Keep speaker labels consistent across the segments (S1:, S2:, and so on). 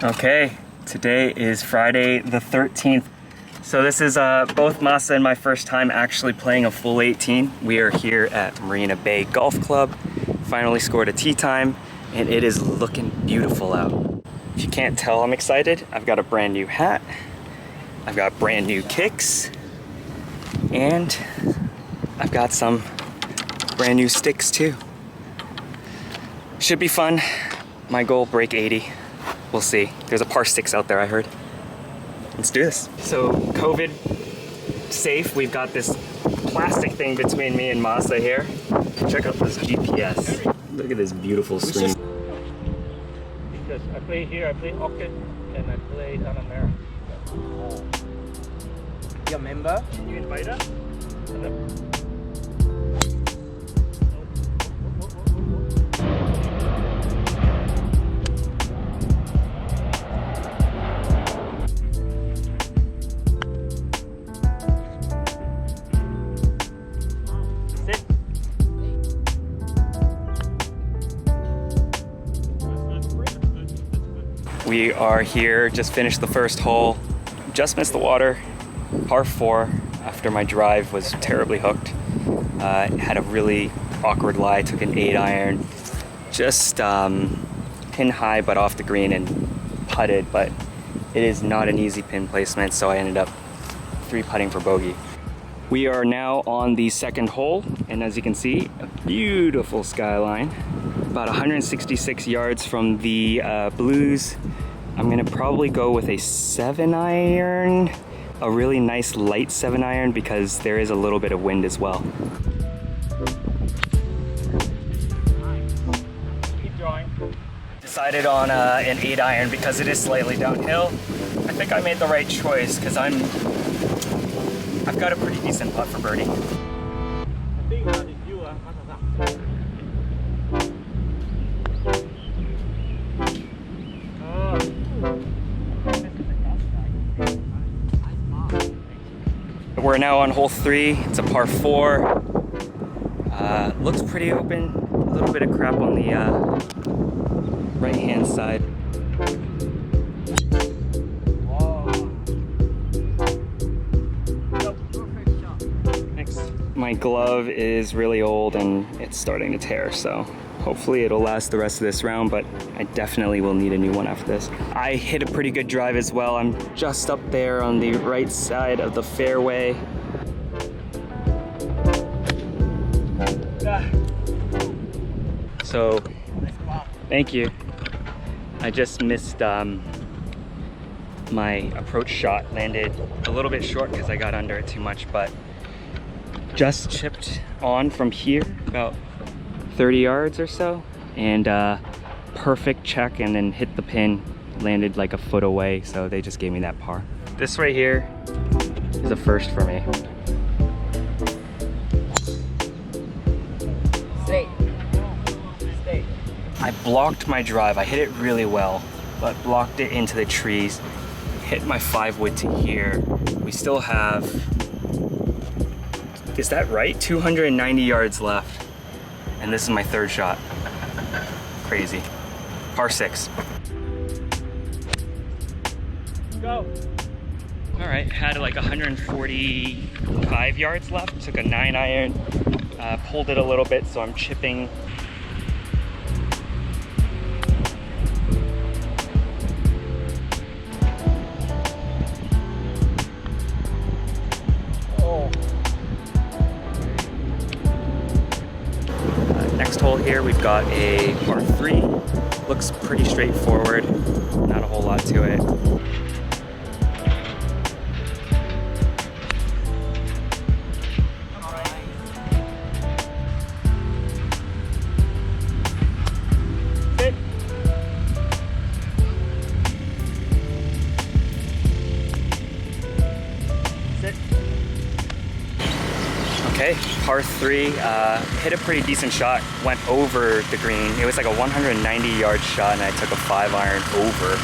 S1: Okay, today is Friday the 13th. So this is both Masa and my first time actually playing a full 18. We are here at Marina Bay Golf Club. Finally scored a tee time, and it is looking beautiful out. If you can't tell, I'm excited. I've got a brand new hat. I've got brand new kicks. And I've got some brand new sticks too. Should be fun. My goal, break 80. We'll see. There's a par 6 out there, I heard. Let's do this. So, COVID safe. We've got this plastic thing between me and Masa here. Check out this GPS. Look at this beautiful screen.
S2: Because I play here, I play Orchid, and I play down America. You a member? You invite us?
S1: We are here, just finished the first hole, just missed the water, par 4 after my drive was terribly hooked. Had a really awkward lie, took an 8-iron, just pin high but off the green and putted, but it is not an easy pin placement, so I ended up 3-putting for bogey. We are now on the second hole, and as you can see, a beautiful skyline. About 166 yards from the blues. I'm gonna probably go with a 7-iron, a really nice light 7-iron, because there is a little bit of wind as well.
S2: Keep drawing.
S1: Decided on an 8-iron because it is slightly downhill. I think I made the right choice because I've got a pretty decent putt for birdie.
S2: I think it's you,
S1: We're now on hole 3. It's a par 4. Looks pretty open. A little bit of crap on the right-hand side. Thanks. My glove is really old and it's starting to tear, so hopefully it'll last the rest of this round, but I definitely will need a new one after this. I hit a pretty good drive as well. I'm just up there on the right side of the fairway. So, thank you. I just missed my approach shot. Landed a little bit short because I got under it too much, but just chipped on from here about 30 yards or so, and perfect check, and then hit the pin, landed like a foot away, so they just gave me that par. This right here is a first for me. I blocked my drive. I hit it really well, but blocked it into the trees, hit my 5-wood to here. We still have, is that right? 290 yards left. And this is my 3rd shot. Crazy. Par 6.
S2: Go.
S1: All right, had like 145 yards left. Took a 9-iron, pulled it a little bit, so I'm chipping. Next hole here, we've got a par 3. Looks pretty straightforward, not a whole lot to it.
S2: Sit. Sit.
S1: Okay, par 3, hit a pretty decent shot, went over the green. It was like a 190-yard shot, and I took a 5-iron over.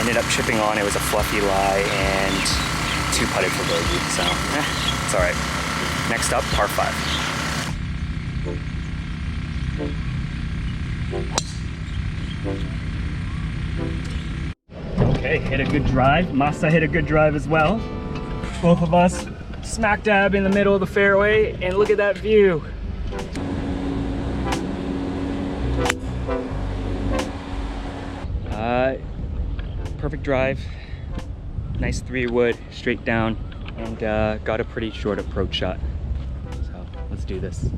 S1: Ended up chipping on, it was a fluffy lie, and 2-putted for bogey, so it's all right. Next up, par 5. Okay, hit a good drive. Masa hit a good drive as well. Both of us smack dab in the middle of the fairway, and look at that view. Perfect drive. Nice 3-wood, straight down, and got a pretty short approach shot. So let's do this.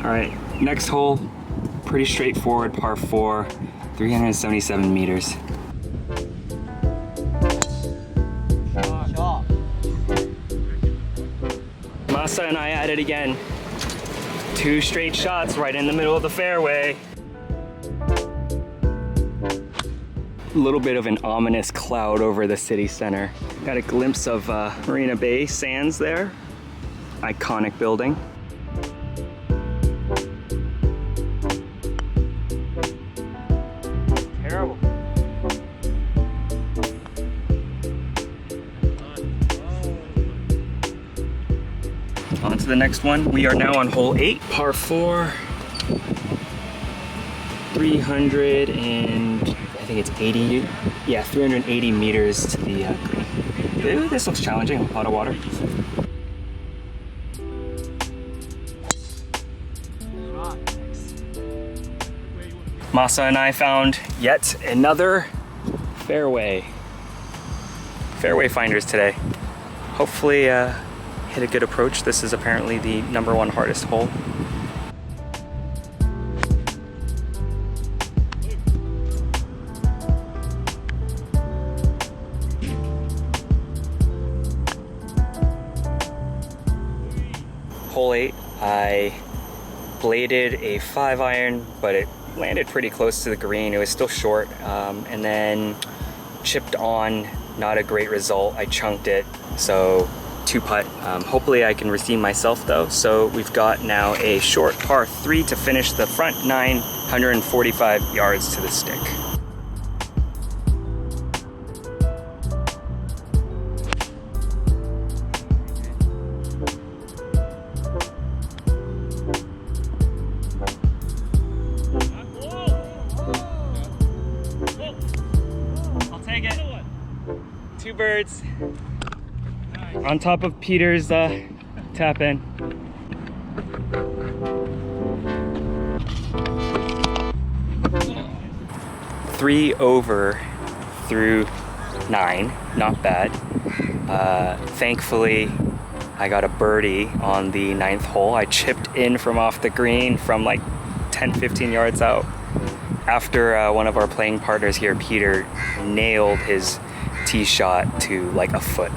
S1: All right, next hole, pretty straightforward, par 4, 377 meters. Masa and I at it again. 2 straight shots right in the middle of the fairway. A little bit of an ominous cloud over the city center. Got a glimpse of Marina Bay Sands there. Iconic building. Terrible. On to the next one. We are now on hole 8, par 4. 300 and I think it's 80. Yeah, 380 meters to the green. Ooh, this looks challenging. A lot of water. Masa and I found yet another fairway. Fairway finders today. Hopefully hit a good approach. This is apparently the #1 hardest hole. Hole 8, I bladed a 5-iron, but it landed pretty close to the green. It was still short, and then chipped on, not a great result. I chunked it, so 2-putt. Hopefully I can redeem myself though. So we've got now a short par 3 to finish the front 9, 145 yards to the stick. I'll take it. 2 birds. On top of Peter's tap in. Three over through 9, not bad. Thankfully, I got a birdie on the 9th hole. I chipped in from off the green from like 10-15 yards out. After one of our playing partners here, Peter, nailed his tee shot to like a foot.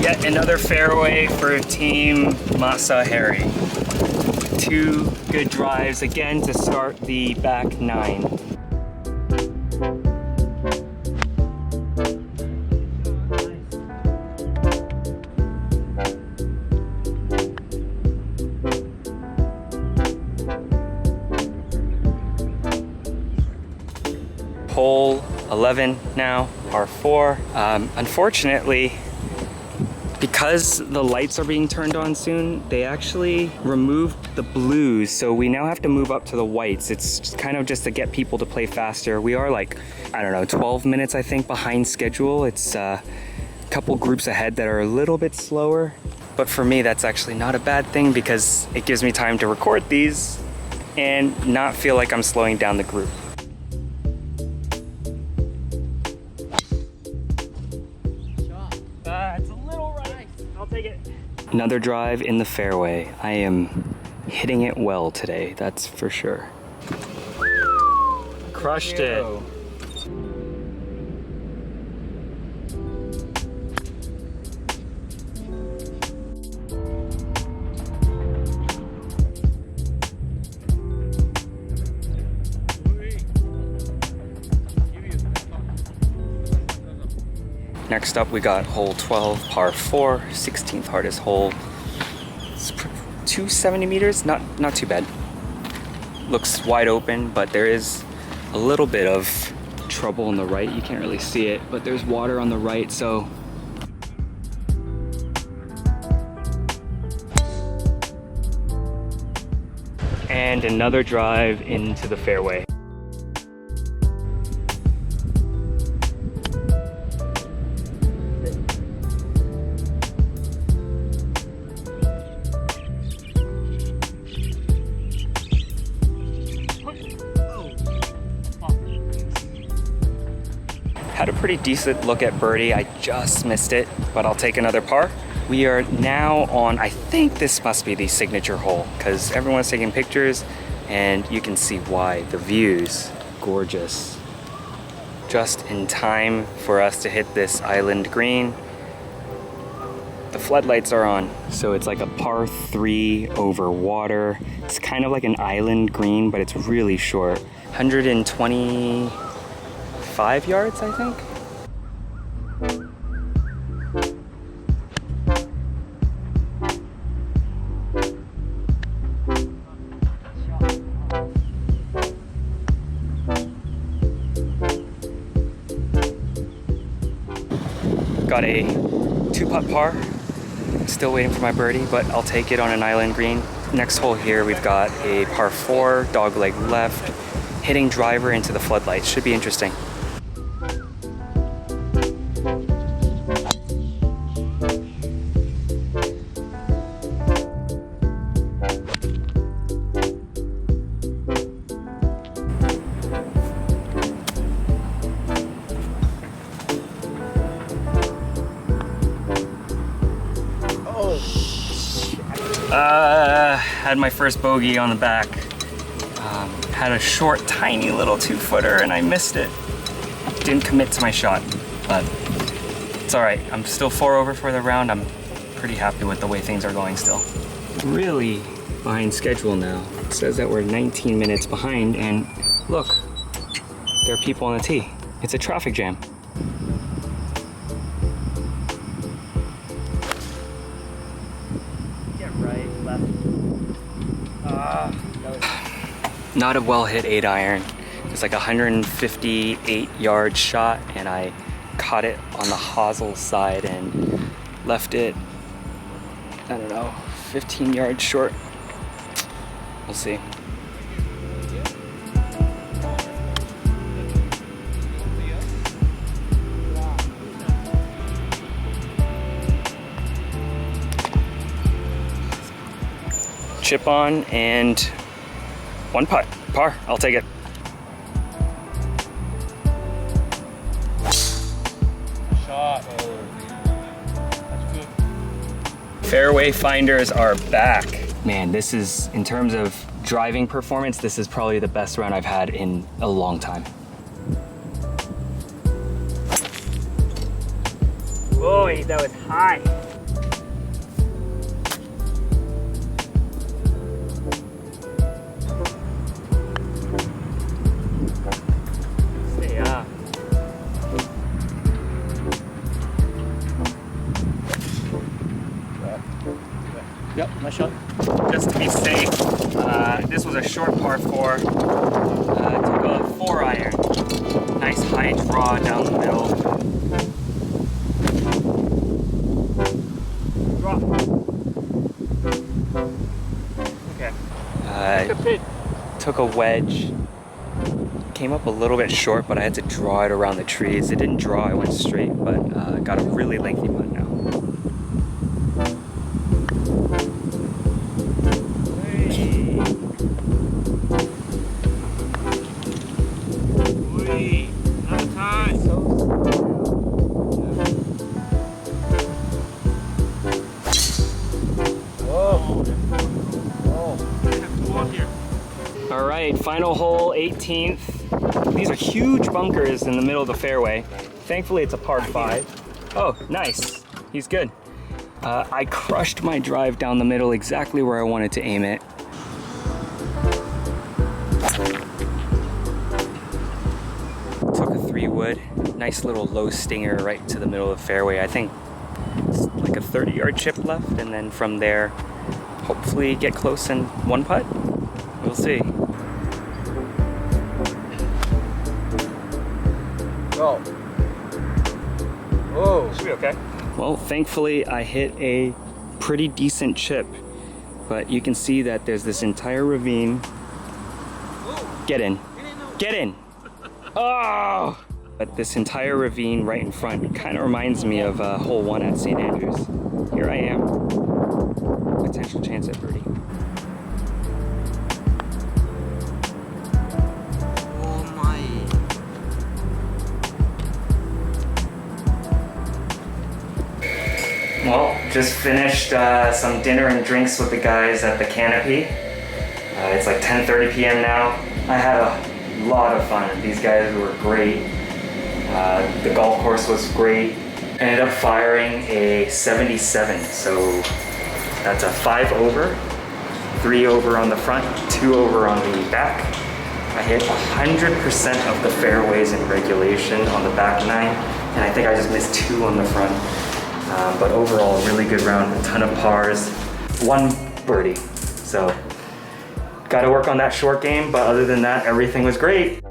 S1: Yet another fairway for Team Masa Harry. 2 good drives again to start the back 9. Hole 11 now, par 4. Unfortunately, because the lights are being turned on soon, they actually removed the blues, so we now have to move up to the whites. It's kind of just to get people to play faster. We are like, I don't know, 12 minutes I think behind schedule. It's a couple groups ahead that are a little bit slower. But for me, that's actually not a bad thing because it gives me time to record these and not feel like I'm slowing down the group. It's a little right. I'll take it. Another drive in the fairway. I am hitting it well today, that's for sure. Crushed it. Next up we got hole 12, par 4, 16th hardest hole. It's 270 meters, not too bad. Looks wide open, but there is a little bit of trouble on the right. You can't really see it, but there's water on the right, so. And another drive into the fairway. Had a pretty decent look at birdie. I just missed it, but I'll take another par. We are now on, I think this must be the signature hole because everyone's taking pictures and you can see why. The view's gorgeous. Just in time for us to hit this island green. The floodlights are on. So it's like a par 3 over water. It's kind of like an island green, but it's really short. 125 yards, I think. Got a 2-putt par. Still waiting for my birdie, but I'll take it on an island green. Next hole here, we've got a par 4, dogleg left, hitting driver into the floodlights. Should be interesting. Had my first bogey on the back. Had a short, tiny little 2-footer and I missed it. Didn't commit to my shot, but it's all right. I'm still 4 over for the round. I'm pretty happy with the way things are going still. Really behind schedule now. It says that we're 19 minutes behind and look, there are people on the tee. It's a traffic jam. Not a well hit 8-iron. It's like a 158-yard shot and I caught it on the hosel side and left it, I don't know, 15 yards short. We'll see. Chip on and 1 putt, par, I'll take it.
S2: Shot. That's good.
S1: Fairway finders are back. Man, this is, in terms of driving performance, this is probably the best round I've had in a long time.
S3: Boy, that was high.
S2: Yep, nice shot.
S1: Just to be safe, this was a short par 4. Took a 4-iron. Nice high draw down the middle.
S2: Drop. Okay.
S1: Took a wedge. Came up a little bit short, but I had to draw it around the trees. It didn't draw, I went straight, but got a really lengthy putt now. All right, final hole, 18th. These are huge bunkers in the middle of the fairway. Thankfully, it's a par 5. Oh, nice. He's good. I crushed my drive down the middle exactly where I wanted to aim it. Took a 3-wood. Nice little low stinger right to the middle of the fairway. I think it's like a 30-yard chip left, and then from there, hopefully get close in one putt. We'll see.
S2: Go. Whoa. Should be okay.
S1: Well, thankfully I hit a pretty decent chip, but you can see that there's this entire ravine. Get in. Get in. Oh! But this entire ravine right in front kind of reminds me of hole 1 at St. Andrews. Here I am. Potential chance at birdie.
S4: Oh my.
S1: Well, just finished some dinner and drinks with the guys at the Canopy. It's like 10:30 p.m. now. I had a lot of fun. These guys were great. The golf course was great. Ended up firing a 77, so that's a 5 over, 3 over on the front, 2 over on the back. I hit 100% of the fairways in regulation on the back 9, and I think I just missed 2 on the front. But overall, really good round, a ton of pars, 1 birdie. So, got to work on that short game, but other than that, everything was great.